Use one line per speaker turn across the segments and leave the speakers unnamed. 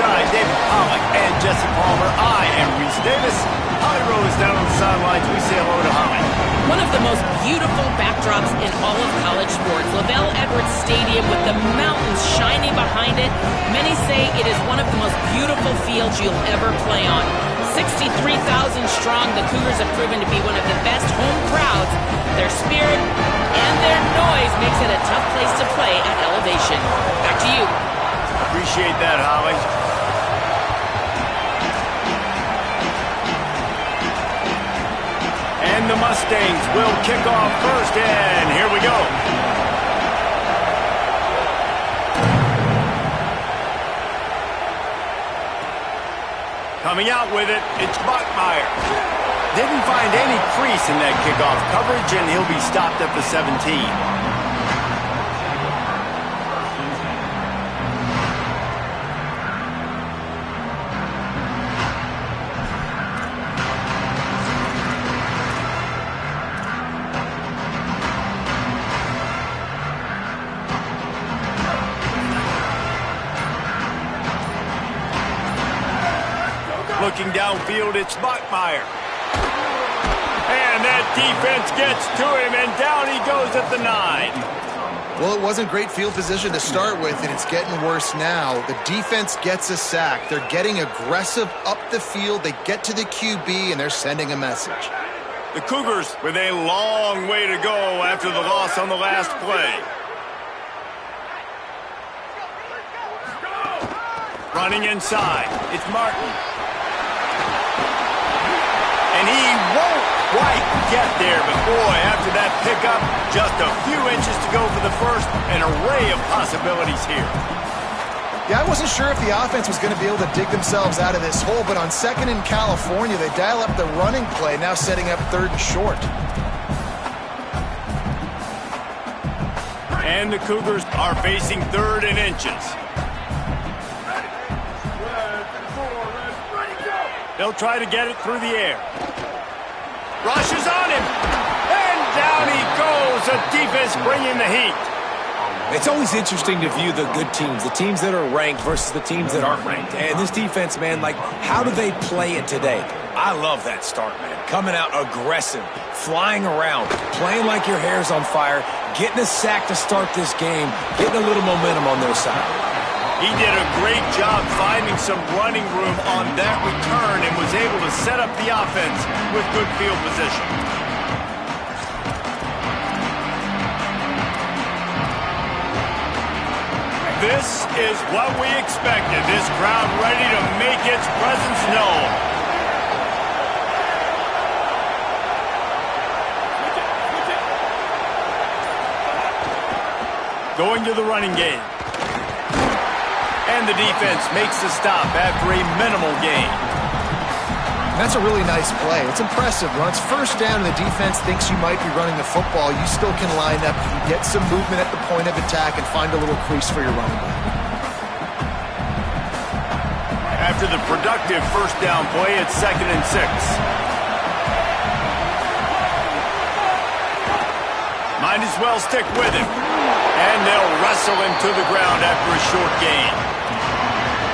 side, David Pollack and Jesse Palmer. I am Reese Davis. Holly Rowe is down on the sidelines. We say hello to Holly.
One of the most beautiful backdrops in all of college sports. LaVell Edwards Stadium with the mountains shining behind it. Many say it is one of the most beautiful fields you'll ever play on. 63,000 strong, the Cougars have proven to be one of the best home crowds. Their spirit and their noise makes it a tough place to play at elevation. Back to you.
Appreciate that, Holly. And the Mustangs will kick off first, and here we go. Coming out with it, it's Bachmeier. Didn't find any crease in that kickoff coverage, and he'll be stopped at the 17. Looking downfield, it's Bachmeier. And that defense gets to him, and down he goes at the 9.
Well, it wasn't great field position to start with, and it's getting worse now. The defense gets a sack. They're getting aggressive up the field. They get to the QB, and they're sending a message.
The Cougars with a long way to go after the loss on the last play. Running inside, it's Martin. And he won't quite get there, but boy, after that pickup, just a few inches to go for the first, an array of possibilities here.
Yeah, I wasn't sure if the offense was going to be able to dig themselves out of this hole, but on second in California, they dial up the running play, now setting up third and short.
And the Cougars are facing third and inches. They'll try to get it through the air. Rushes on him, and down he goes. The defense bringing the heat.
It's always interesting to view the good teams, the teams that are ranked versus the teams that aren't ranked. And this defense, man, like, how do they play it today? I love that start, man. Coming out aggressive, flying around, playing like your hair's on fire, getting a sack to start this game, getting a little momentum on their side.
He did a great job finding some running room on that return and was able to set up the offense with good field position. This is what we expected. This crowd ready to make its presence known. Going to the running game. And the defense makes the stop after a minimal gain.
That's a really nice play. It's impressive. When it's first down and the defense thinks you might be running the football, you still can line up, you can get some movement at the point of attack and find a little crease for your running back.
After the productive first down play, it's 2nd and 6. Might as well stick with him. And they'll wrestle him to the ground after a short gain.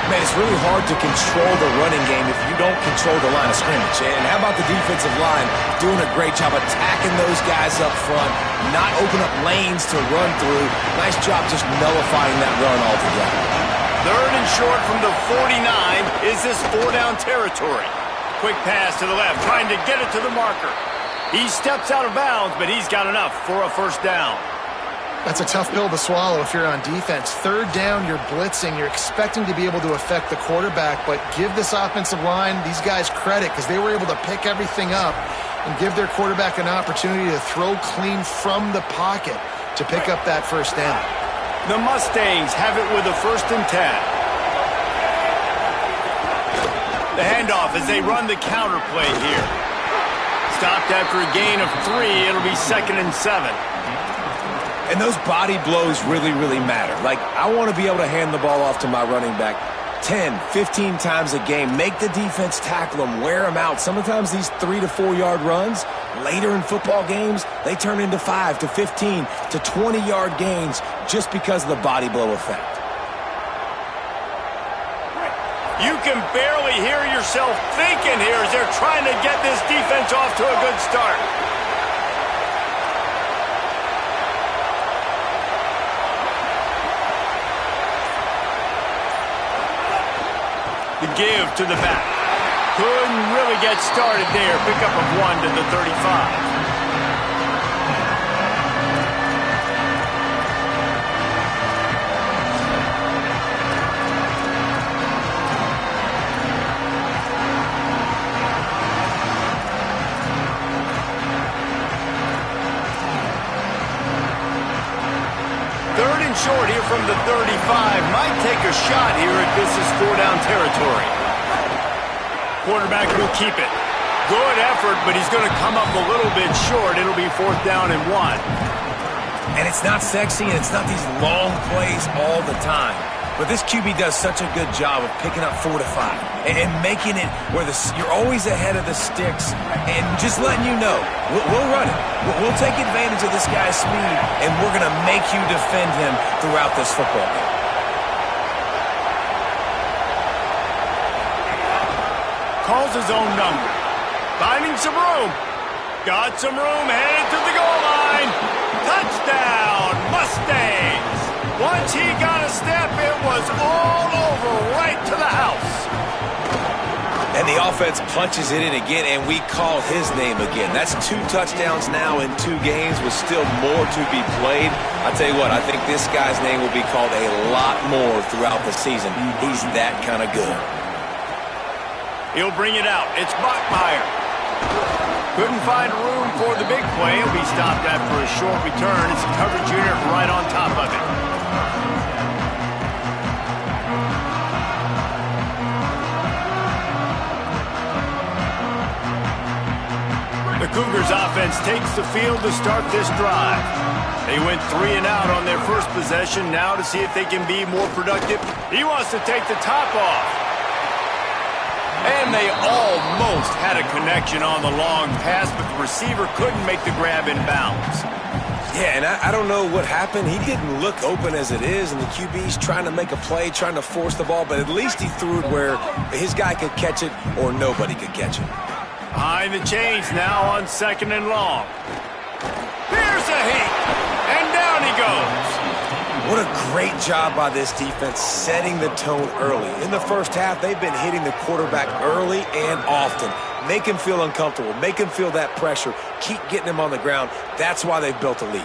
Man, it's really hard to control the running game if you don't control the line of scrimmage. And how about the defensive line doing a great job attacking those guys up front, not open up lanes to run through. Nice job just nullifying that run altogether.
Third and short from the 49. Is this 4-down territory? Quick pass to the left, trying to get it to the marker. He steps out of bounds, but he's got enough for a first down.
That's a tough pill to swallow if you're on defense. Third down, you're blitzing. You're expecting to be able to affect the quarterback, but give this offensive line, these guys, credit because they were able to pick everything up and give their quarterback an opportunity to throw clean from the pocket to pick up that first down.
The Mustangs have it with a 1st and 10. The handoff as they run the counter play here. Stopped after a gain of 3. It'll be 2nd and 7.
And those body blows really, really matter. Like, I want to be able to hand the ball off to my running back 10, 15 times a game. Make the defense tackle them, wear them out. Sometimes these 3 to 4 yard runs, later in football games, they turn into 5 to 15 to 20 yard gains just because of the body blow effect.
You can barely hear yourself thinking here as they're trying to get this defense off to a good start. The give to the back. Couldn't really get started there. Pick up of 1 to the 35. Short here from the 35. Might take a shot here if this is 4-down territory. Quarterback will keep it. Good effort, but he's going to come up a little bit short. It'll be 4th down and 1.
And it's not sexy, and it's not these long plays all the time. But this QB does such a good job of picking up 4 to 5 and making it where you're always ahead of the sticks and just letting you know, we'll run it. We'll take advantage of this guy's speed, and we're going to make you defend him throughout this football game.
Calls his own number. Finding some room. Got some room, headed to the goal line. Touchdown, Mustangs. Once he got a step, it was all over, right to the house.
And the offense punches it in again, and we call his name again. That's 2 touchdowns now in 2 games with still more to be played. I tell you what, I think this guy's name will be called a lot more throughout the season. He's that kind of good.
He'll bring it out. It's Bachmeier. Couldn't find room for the big play. He'll be stopped after a short return. It's a coverage unit right on top of it. The Cougars offense takes the field to start this drive. They went 3 and out on their first possession. Now to see if they can be more productive. He wants to take the top off. And they almost had a connection on the long pass, but the receiver couldn't make the grab in bounds.
Yeah, and I don't know what happened. He didn't look open as it is, and the QB's trying to make a play, trying to force the ball, but at least he threw it where his guy could catch it or nobody could catch it.
Behind the chains now on 2nd and long. Here's a heat, and down he goes.
What a great job by this defense setting the tone early. In the first half, they've been hitting the quarterback early and often. Make him feel uncomfortable. Make him feel that pressure. Keep getting him on the ground. That's why they've built a lead.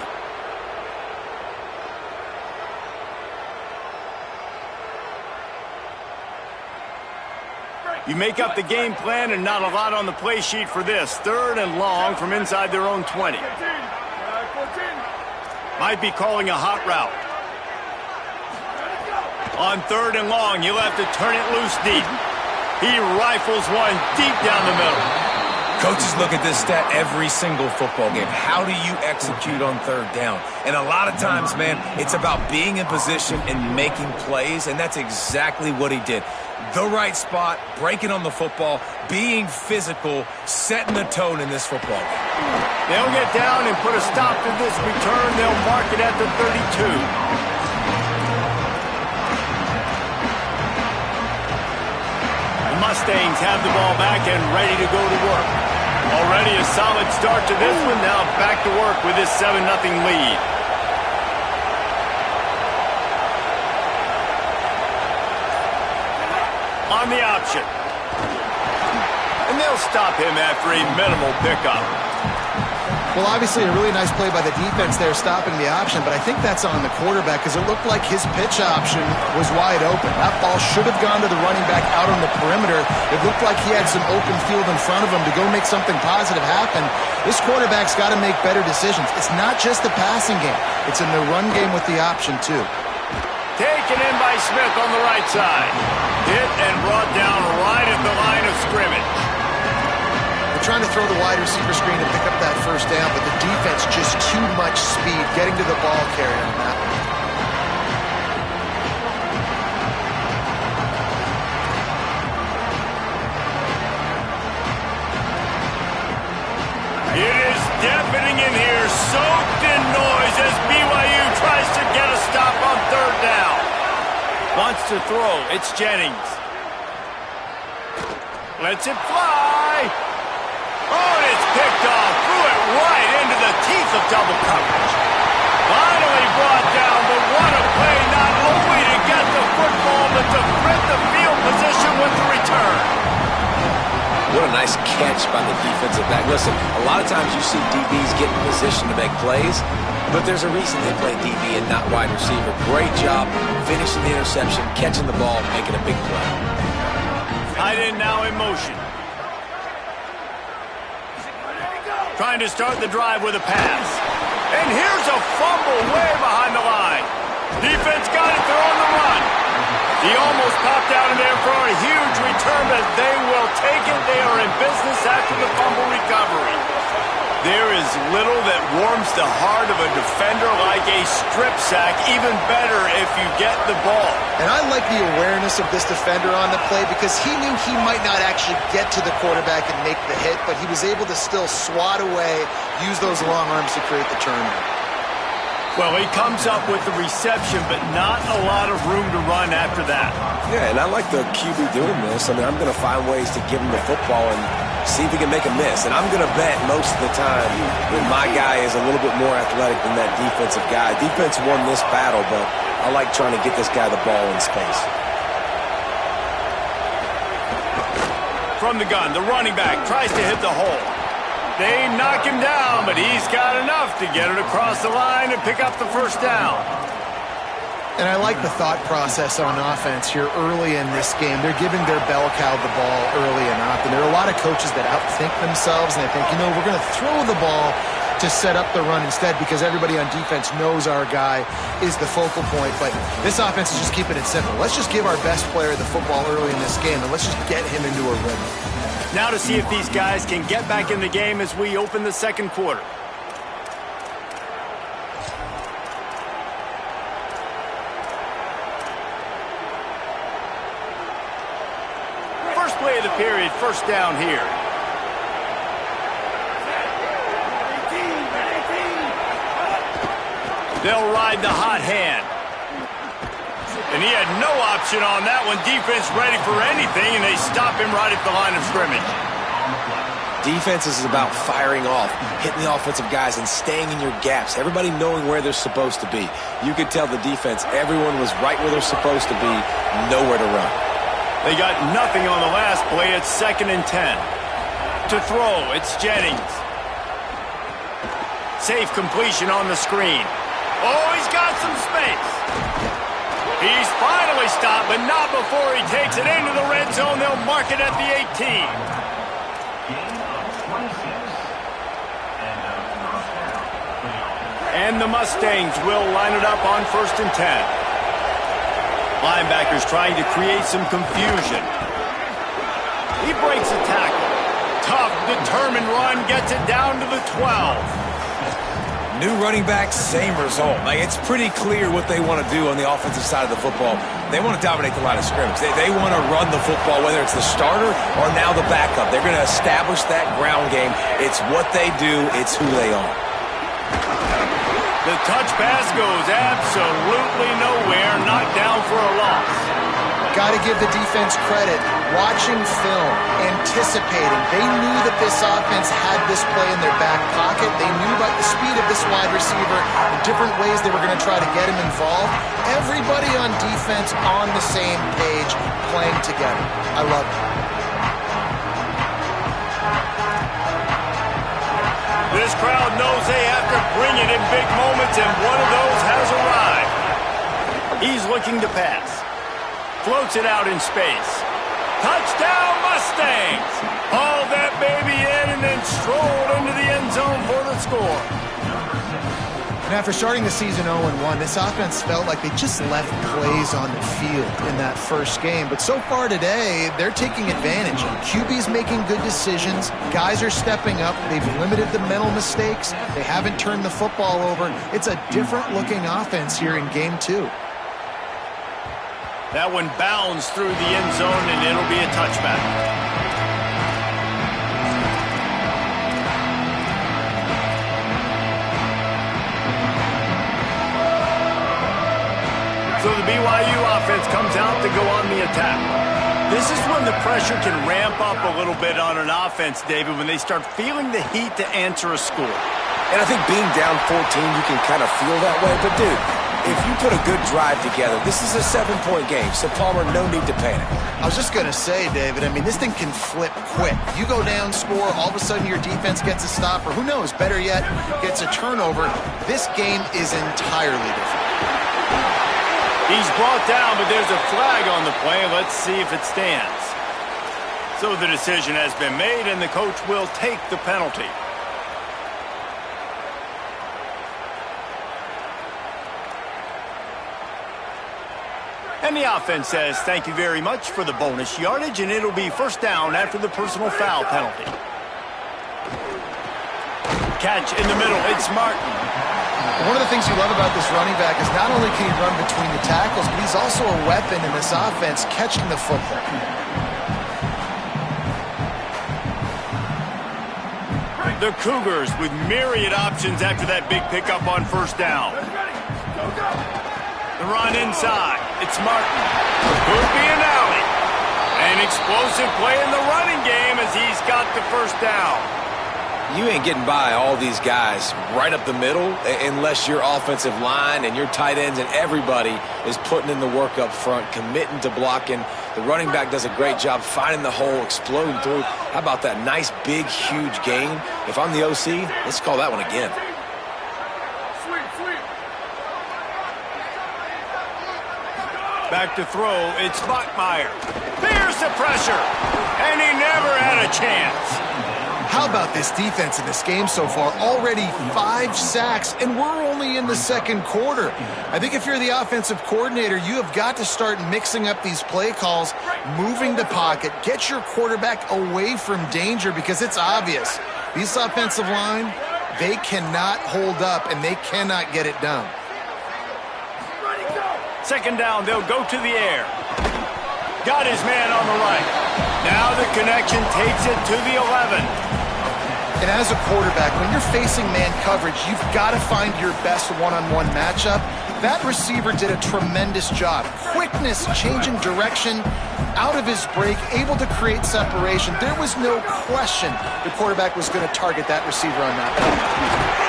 You make up the game plan and not a lot on the play sheet for this. 3rd and long from inside their own 20. Might be calling a hot route. On 3rd and long, you'll have to turn it loose deep. He rifles one deep down the middle.
Coaches look at this stat every single football game. How do you execute on 3rd down? And a lot of times, man, it's about being in position and making plays, and that's exactly what he did. The right spot, breaking on the football, being physical, setting the tone in this football game.
They'll get down and put a stop to this return. They'll mark it at the 32. Mustangs have the ball back and ready to go to work. Already a solid start to this one. Now back to work with this 7-0 lead. On the option. And they'll stop him after a minimal pickup.
Well, obviously a really nice play by the defense there stopping the option, but I think that's on the quarterback because it looked like his pitch option was wide open. That ball should have gone to the running back out on the perimeter. It looked like he had some open field in front of him to go make something positive happen. This quarterback's got to make better decisions. It's not just the passing game. It's in the run game with the option, too.
Taken in by Smith on the right side. Hit and brought down right at the line of scrimmage.
Trying to throw the wide receiver screen to pick up that 1st down, but the defense just too much speed getting to the ball carrier on that one.
It is deafening in here, soaked in noise as BYU tries to get a stop on 3rd down. Wants to throw, it's Jennings. Lets it fly. Oh, and it's picked off. Threw it right into the teeth of double coverage. Finally brought down, but what a play, not only to get the football, but to print the field position with the return.
What a nice catch by the defensive back. Listen, a lot of times you see DBs get in position to make plays, but there's a reason they play DB and not wide receiver. Great job finishing the interception, catching the ball, making a big play.
Tight end now in motion. Trying to start the drive with a pass. And here's a fumble way behind the line. Defense got it, they're on the run. He almost popped out in there for a huge return, but they will take it. They are in business after the fumble recovery. There is little that warms the heart of a defender like a strip sack. Even better if you get the ball.
And I like the awareness of this defender on the play because he knew he might not actually get to the quarterback and make the hit, but he was able to still swat away, use those long arms to create the turnover.
Well, he comes up with the reception, but not a lot of room to run after that.
Yeah, and I like the QB doing this. I mean, I'm going to find ways to give him the football and see if he can make a miss. And I'm going to bet most of the time that my guy is a little bit more athletic than that defensive guy. Defense won this battle, but I like trying to get this guy the ball in space.
From the gun, the running back tries to hit the hole. They knock him down, but he's got enough to get it across the line and pick up the first down.
And I like the thought process on offense here early in this game. They're giving their bell cow the ball early enough. And there are a lot of coaches that outthink themselves, and they think, you know, we're going to throw the ball to set up the run instead because everybody on defense knows our guy is the focal point. But this offense is just keeping it simple. Let's just give our best player the football early in this game, and let's just get him into a rhythm.
Now to see if these guys can get back in the game as we open the second quarter. First play of the period, first down here. They'll ride the hot hand. And he had no option on that one. Defense ready for anything, and they stop him right at the line of scrimmage.
Defense is about firing off, hitting the offensive guys, and staying in your gaps. Everybody knowing where they're supposed to be. You could tell the defense, everyone was right where they're supposed to be, nowhere to run.
They got nothing on the last play. It's 2nd and 10. To throw, it's Jennings. Safe completion on the screen. Oh, he's got some space. He's finally stopped, but not before he takes it into the red zone. They'll mark it at the 18. And the Mustangs will line it up on 1st and 10. Linebackers trying to create some confusion. He breaks a tackle. Tough, determined run, gets it down to the 12.
New running back, same result. Like, it's pretty clear what they want to do on the offensive side of the football. They want to dominate the line of scrimmage. They want to run the football, whether it's the starter or now the backup. They're going to establish that ground game. It's what they do. It's who they are.
The touch pass goes absolutely nowhere. Knocked down for a loss.
Got to give the defense credit. Watching film, anticipating. They knew that this offense had this play in their back pocket. They knew about the speed of this wide receiver, the different ways they were going to try to get him involved. Everybody on defense on the same page, playing together. I love it.
This crowd knows they have to bring it in big moments, and one of those has arrived. He's looking to pass. Floats it out in space. Touchdown, Mustangs! Hauled that baby in and then strolled into the end zone for the score.
And after starting the season 0-1, this offense felt like they just left plays on the field in that first game. But so far today, they're taking advantage. QB's making good decisions. Guys are stepping up. They've limited the mental mistakes. They haven't turned the football over. It's a different-looking offense here in Game 2.
That one bounds through the end zone, and it'll be a touchback. So the BYU offense comes out to go on the attack. This is when the pressure can ramp up a little bit on an offense, David, when they start feeling the heat to answer a score.
And I think being down 14, you can kind of feel that way. But, dude, if you put a good drive together, this is a 7-point game, so Palmer, no need to panic.
I was just going to say, David, I mean, this thing can flip quick. You go down, score, all of a sudden your defense gets a stop, or who knows, better yet, gets a turnover. This game is entirely different.
He's brought down, but there's a flag on the play. Let's see if it stands. So the decision has been made, and the coach will take the penalty. And the offense says thank you very much for the bonus yardage, and it'll be first down after the personal foul penalty. Catch in the middle, it's Martin.
One of the things you love about this running back is not only can he run between the tackles, but he's also a weapon in this offense catching the football.
The Cougars with myriad options after that big pickup on first down. The run inside. It's Martin. Could be an alley. An explosive play in the running game as he's got the first down.
You ain't getting by all these guys right up the middle unless your offensive line and your tight ends and everybody is putting in the work up front, committing to blocking. The running back does a great job finding the hole, exploding through. How about that nice, big, huge gain? If I'm the OC, let's call that one again.
Back to throw, it's Bachmeier. There's the pressure, and he never had a chance.
How about this defense in this game so far? Already 5 sacks, and we're only in the second quarter. I think if you're the offensive coordinator, you have got to start mixing up these play calls, moving the pocket, get your quarterback away from danger, because it's obvious. This offensive line, they cannot hold up, and they cannot get it done.
Second down, they'll go to the air. Got his man on the right. Now the connection takes it to the 11.
And as a quarterback, when you're facing man coverage, you've got to find your best one-on-one matchup. That receiver did a tremendous job. Quickness, changing direction, out of his break, able to create separation. There was no question the quarterback was going to target that receiver on that play.